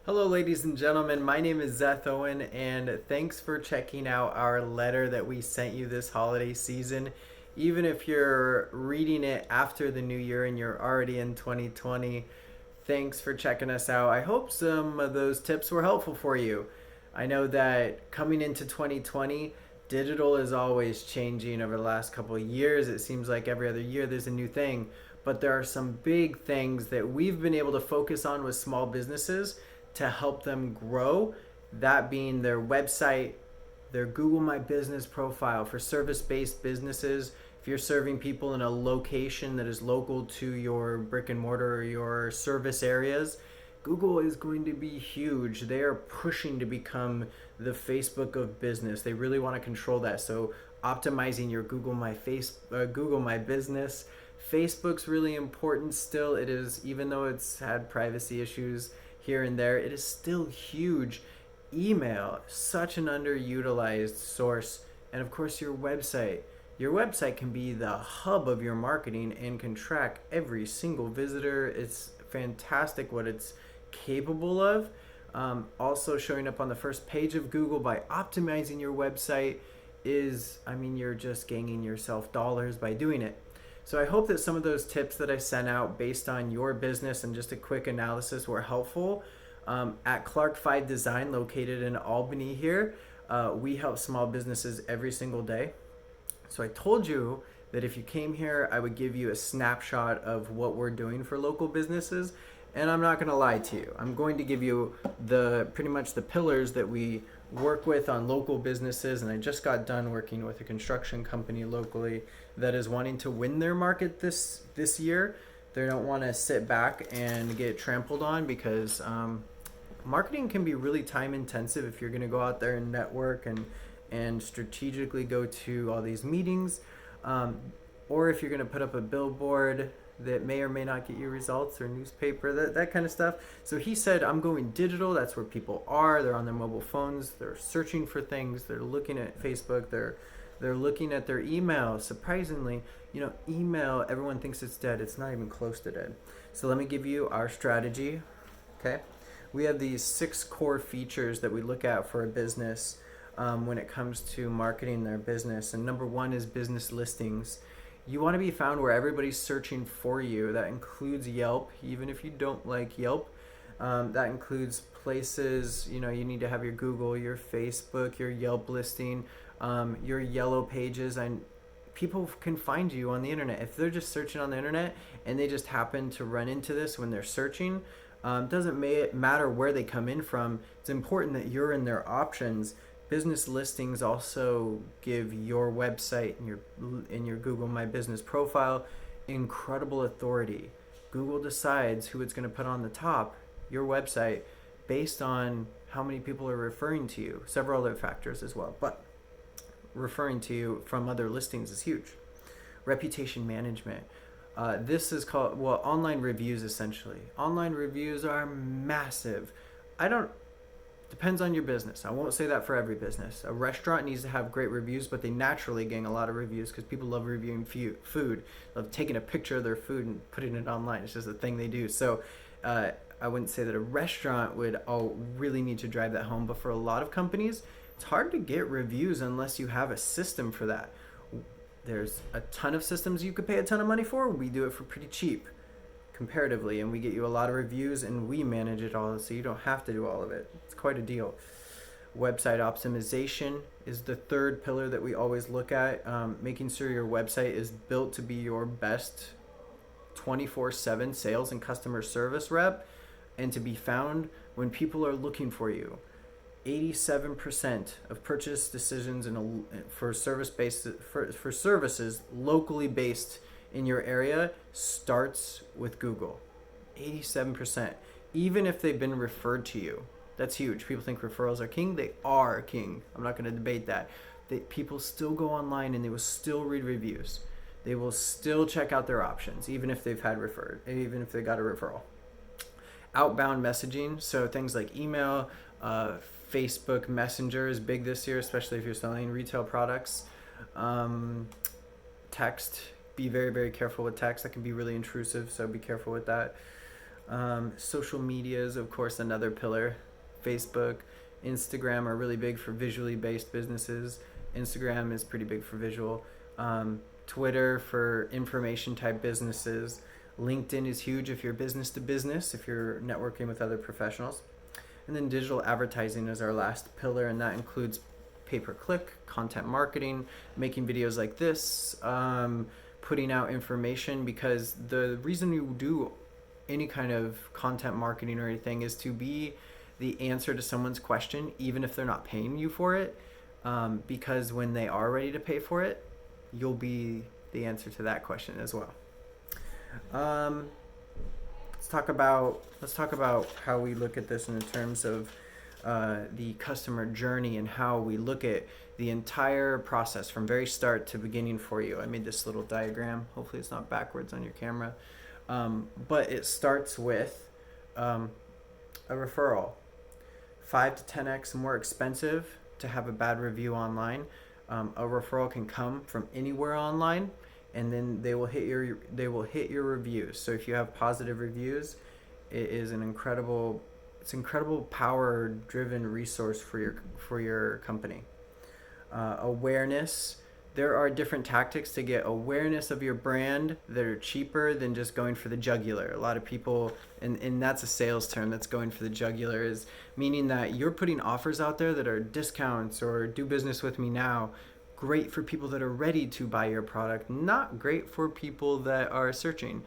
Hello, ladies and gentlemen. My name is Zeth Owen, and thanks for checking out our letter that we sent you this holiday season. Even if you're reading it after the new year and you're already in 2020, thanks for checking us out. I hope some of those tips were helpful for you. I know that coming into 2020, digital is always changing over the last couple of years. It seems like every other year there's a new thing, but there are some big things that we've been able to focus on with small businesses to help them grow. That being their website, their Google My Business profile for service based businesses. If you're serving people in a location that is local to your brick and mortar or your service areas, Google is going to be huge. They are pushing to become the Facebook of business. They really want to control that. So optimizing your Google My Business. Facebook's really important still. It is, even though it's had privacy issues here and there, it is still huge. Email, such an underutilized source. And of course, your website. Your website can be the hub of your marketing and can track every single visitor. It's fantastic what it's capable of. Also, showing up on the first page of Google by optimizing your website is, you're just gaining yourself dollars by doing it. So I hope that some of those tips that I sent out based on your business and just a quick analysis were helpful. At Clark 5 Design, located in Albany here, we help small businesses every single day. So I told you that if you came here, I would give you a snapshot of what we're doing for local businesses. And I'm not going to lie to you. I'm going to give you pretty much the pillars that we work with on local businesses. And I just got done working with a construction company locally that is wanting to win their market this year. They don't want to sit back and get trampled on because marketing can be really time intensive if you're going to go out there and network and strategically go to all these meetings, or if you're going to put up a billboard that may or may not get you results, or newspaper, that kind of stuff. So he said, I'm going digital. That's where people are. They're on their mobile phones. They're searching for things. They're looking at Facebook. They're looking at their email. Surprisingly, email, everyone thinks it's dead. It's not even close to dead. So let me give you our strategy. Okay. We have these 6 core features that we look at for a business when it comes to marketing their business. And number 1 is business listings. You want to be found where everybody's searching for you. That includes Yelp, even if you don't like Yelp. That includes places, you need to have your Google, your Facebook, your Yelp listing, your yellow pages. And people can find you on the internet. If they're just searching on the internet and they just happen to run into this when they're searching, doesn't matter where they come in from. It's important that you're in their options. Business listings also give your website and your Google My Business profile incredible authority. Google decides who it's going to put on the top, your website, based on how many people are referring to you. Several other factors as well, but referring to you from other listings is huge. Reputation management. This is called, online reviews essentially. Online reviews are massive. Depends on your business. I won't say that for every business. A restaurant needs to have great reviews, but they naturally gain a lot of reviews because people love reviewing food, love taking a picture of their food and putting it online. It's just a thing they do. So I wouldn't say that a restaurant would really need to drive that home, but for a lot of companies, it's hard to get reviews unless you have a system for that. There's a ton of systems you could pay a ton of money for. We do it for pretty cheap comparatively, and we get you a lot of reviews and we manage it all, so you don't have to do all of it. It's quite a deal. Website optimization is the 3rd pillar that we always look at. Making sure your website is built to be your best 24/7 sales and customer service rep, and to be found when people are looking for you. 87% of purchase decisions for services locally based in your area starts with Google. 87%. Even if they've been referred to you. That's huge. People think referrals are king. They are king. I'm not going to debate that. People still go online and they will still read reviews. They will still check out their options, even if they've got a referral. Outbound messaging. So things like email, Facebook Messenger is big this year, especially if you're selling retail products. Text. Be very, very careful with text. That can be really intrusive, so be careful with that. Social media is, of course, another pillar. Facebook, Instagram are really big for visually based businesses. Instagram is pretty big for visual. Twitter for information type businesses. LinkedIn is huge if you're business to business, if you're networking with other professionals. And then digital advertising is our last pillar, and that includes pay per click, content marketing, making videos like this, putting out information, because the reason you do any kind of content marketing or anything is to be the answer to someone's question, even if they're not paying you for it, because when they are ready to pay for it, you'll be the answer to that question as well. Let's talk about how we look at this in terms of the customer journey and how we look at the entire process from very start to beginning for you. I made this little diagram. Hopefully it's not backwards on your camera. But it starts with a referral. 5 to 10x more expensive to have a bad review online. A referral can come from anywhere online, and then they will hit your reviews. So if you have positive reviews, it is an incredible power driven resource for your company. Awareness. There are different tactics to get awareness of your brand that are cheaper than just going for the jugular. A lot of people, and that's a sales term, that's going for the jugular, is meaning that you're putting offers out there that are discounts or do business with me now. Great for people that are ready to buy your product, not great for people that are searching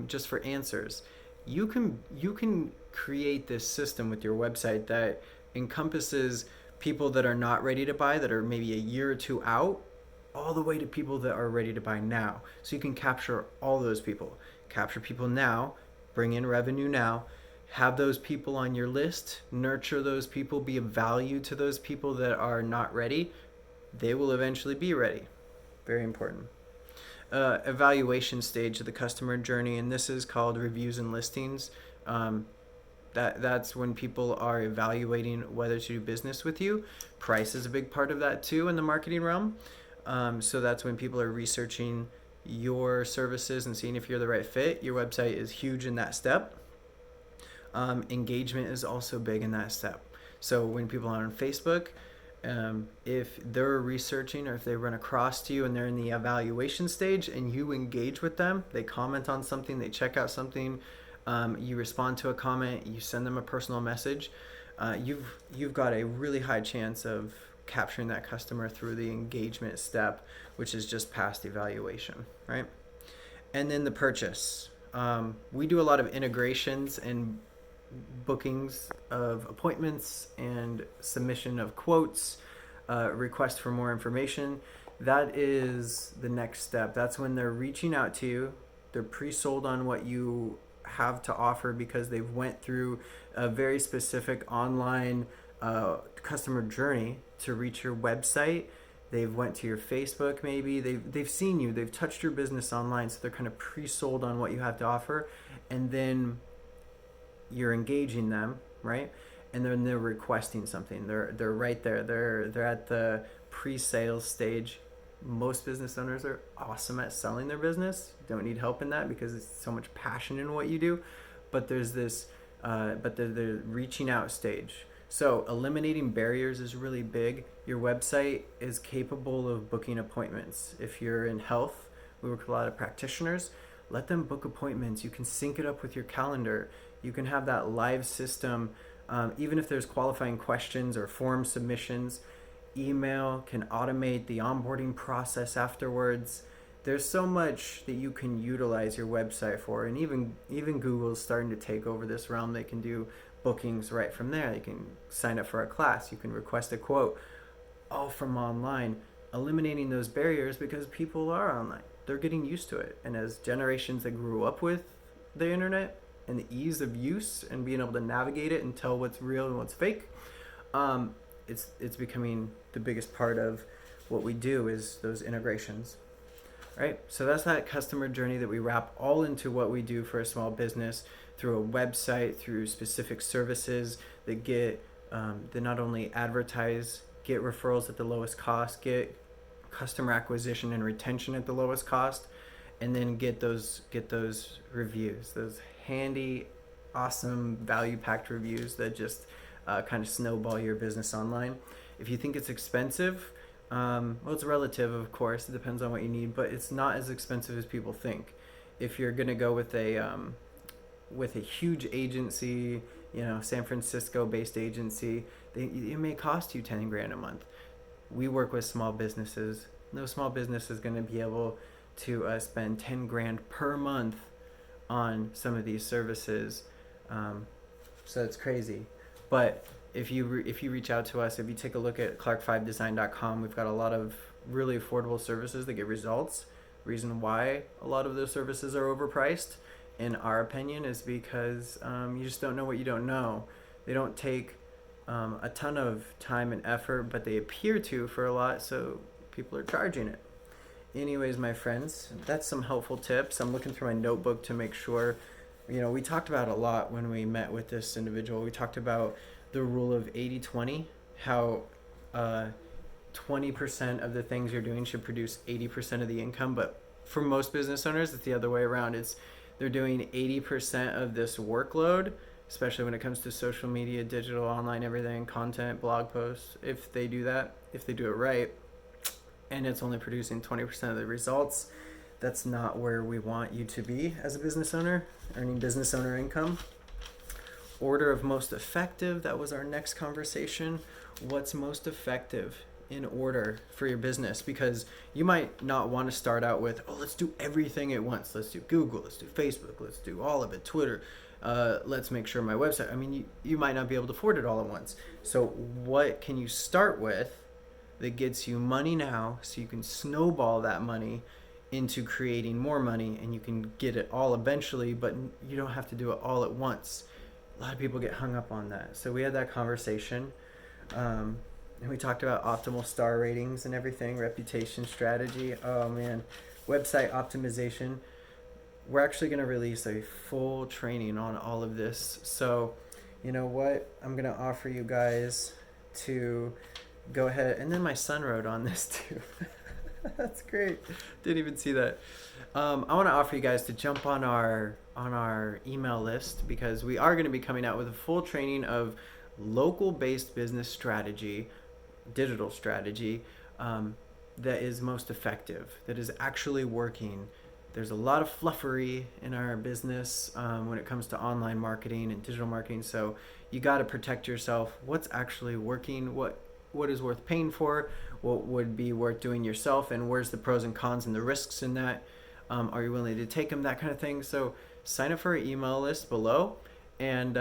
just for answers. You can create this system with your website that encompasses people that are not ready to buy, that are maybe a year or two out, all the way to people that are ready to buy now. So you can capture all those people. Capture people now, bring in revenue now, have those people on your list, nurture those people, be of value to those people that are not ready. They will eventually be ready. Very important. Evaluation stage of the customer journey, and this is called reviews and listings. That's when people are evaluating whether to do business with you. Price is a big part of that too in the marketing realm. So that's when people are researching your services and seeing if you're the right fit. Your website is huge in that step. Engagement is also big in that step. So when people are on Facebook, if they're researching or if they run across to you and they're in the evaluation stage and you engage with them, they comment on something, they check out something, you respond to a comment, you send them a personal message, you've got a really high chance of capturing that customer through the engagement step, which is just past evaluation, right? And then the purchase. We do a lot of integrations and bookings of appointments and submission of quotes, request for more information. That is the next step. That's when they're reaching out to you. They're pre-sold on what you have to offer because they've went through a very specific online customer journey to reach your website. They've went to your Facebook, maybe they've seen you, they've touched your business online, so they're kind of pre-sold on what you have to offer, and then you're engaging them, right? And then they're requesting something. They're right there. They're at the pre-sales stage. Most business owners are awesome at selling their business. Don't need help in that because it's so much passion in what you do. But there's this, but the reaching out stage. So eliminating barriers is really big. Your website is capable of booking appointments. If you're in health, we work with a lot of practitioners. Let them book appointments. You can sync it up with your calendar. You can have that live system. Even if there's qualifying questions or form submissions, email can automate the onboarding process afterwards. There's so much that you can utilize your website for, and even Google's starting to take over this realm. They can do bookings right from there. You can sign up for a class. You can request a quote, all from online, eliminating those barriers because people are online. They're getting used to it. And as generations that grew up with the internet and the ease of use and being able to navigate it and tell what's real and what's fake, it's becoming the biggest part of what we do is those integrations. Right? So that's that customer journey that we wrap all into what we do for a small business through a website, through specific services that get that not only advertise, get referrals at the lowest cost, get customer acquisition and retention at the lowest cost, and then get those reviews, those handy, awesome, value-packed reviews that just kind of snowball your business online. If you think it's expensive, well, it's relative, of course. It depends on what you need, but it's not as expensive as people think. If you're gonna go with a huge agency, San Francisco-based agency, it may cost you 10 grand a month. We work with small businesses. No small business is going to be able to spend 10 grand per month on some of these services. So it's crazy. But if you reach out to us, if you take a look at clark5design.com, we've got a lot of really affordable services that get results. Reason why a lot of those services are overpriced, in our opinion, is because you just don't know what you don't know. They don't take a ton of time and effort, but they appear to for a lot, so people are charging it. Anyways, my friends, that's some helpful tips. I'm looking through my notebook to make sure, we talked about a lot when we met with this individual. We talked about the rule of 80-20, how 20% of the things you're doing should produce 80% of the income, but for most business owners, it's the other way around. They're doing 80% of this workload, especially when it comes to social media, digital, online, everything, content, blog posts. If they do it right, and it's only producing 20% of the results, that's not where we want you to be as a business owner, earning business owner income. Order of most effective, that was our next conversation. What's most effective in order for your business? Because you might not want to start out with, let's do everything at once. Let's do Google, let's do Facebook, let's do all of it, Twitter. Let's make sure my website, you might not be able to afford it all at once. So what can you start with that gets you money now, so you can snowball that money into creating more money, and you can get it all eventually, but you don't have to do it all at once. A lot of people get hung up on that. So we had that conversation. And we talked about optimal star ratings and everything, reputation strategy. Oh man, website optimization. We're actually going to release a full training on all of this. So, you know what? I'm going to offer you guys to go ahead. And then my son wrote on this too. That's great. Didn't even see that. I want to offer you guys to jump on our email list, because we are going to be coming out with a full training of local-based business strategy, digital strategy, that is most effective, that is actually working. There's a lot of fluffery in our business when it comes to online marketing and digital marketing, so you got to protect yourself. What's actually working? What is worth paying for? What would be worth doing yourself? And where's the pros and cons and the risks in that? Are you willing to take them? That kind of thing. So sign up for our email list below and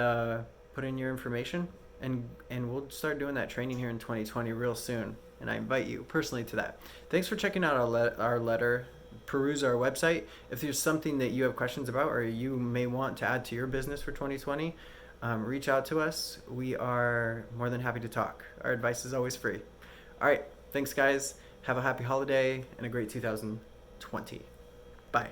put in your information, and we'll start doing that training here in 2020 real soon. And I invite you personally to that. Thanks for checking out our letter. Peruse our website. If there's something that you have questions about, or you may want to add to your business for 2020, reach out to us. We are more than happy to talk. Our advice is always free. All right. Thanks, guys. Have a happy holiday and a great 2020. Bye.